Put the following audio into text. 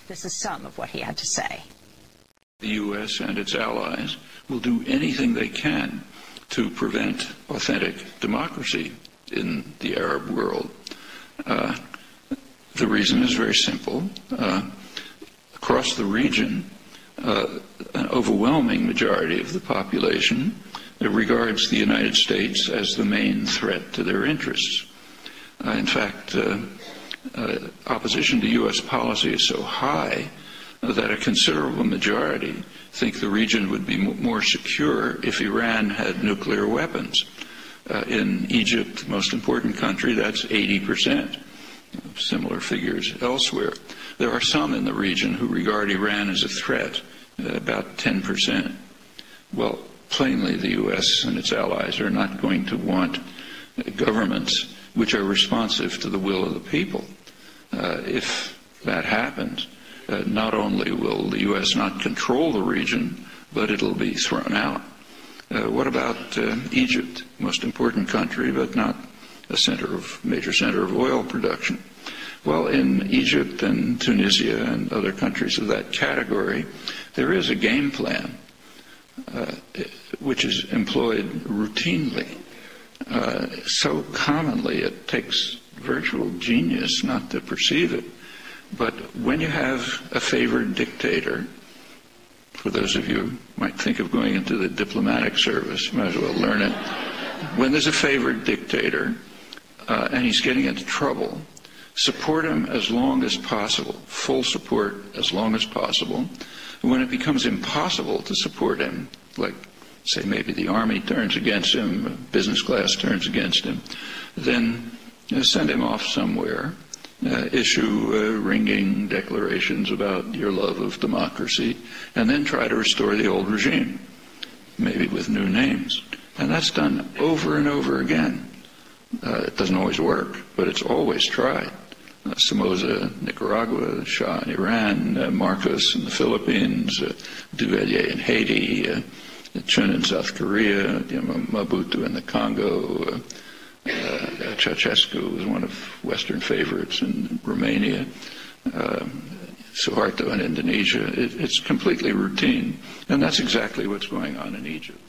This is some of what he had to say. The U.S. and its allies will do anything they can to prevent authentic democracy in the Arab world. The reason is very simple. Across the region, an overwhelming majority of the population regards the United States as the main threat to their interests. In fact, opposition to U.S. policy is so high that a considerable majority think the region would be more secure if Iran had nuclear weapons. In Egypt, the most important country, that's 80%. Similar figures elsewhere. There are some in the region who regard Iran as a threat, about 10%. Well, plainly the U.S. and its allies are not going to want governments which are responsive to the will of the people. If that happens, not only will the U.S. not control the region, but it'll be thrown out. What about Egypt, most important country, but not a major center of oil production? Well, in Egypt and Tunisia and other countries of that category, there is a game plan which is employed routinely, so commonly it takes virtual genius not to perceive it. But when you have a favored dictator, for those of you who might think of going into the diplomatic service, you might as well learn it. When there's a favored dictator and he's getting into trouble, support him as long as possible, full support as long as possible. When it becomes impossible to support him, like, say, maybe the army turns against him, business class turns against him, then send him off somewhere, issue ringing declarations about your love of democracy, and then try to restore the old regime, maybe with new names. And that's done over and over again. It doesn't always work, but it's always tried. Somoza, Nicaragua, Shah in Iran, Marcos in the Philippines, Duvalier in Haiti, Chun in South Korea, Mobutu in the Congo, Ceausescu was one of Western favorites in Romania, Suharto in Indonesia. It's completely routine, and that's exactly what's going on in Egypt.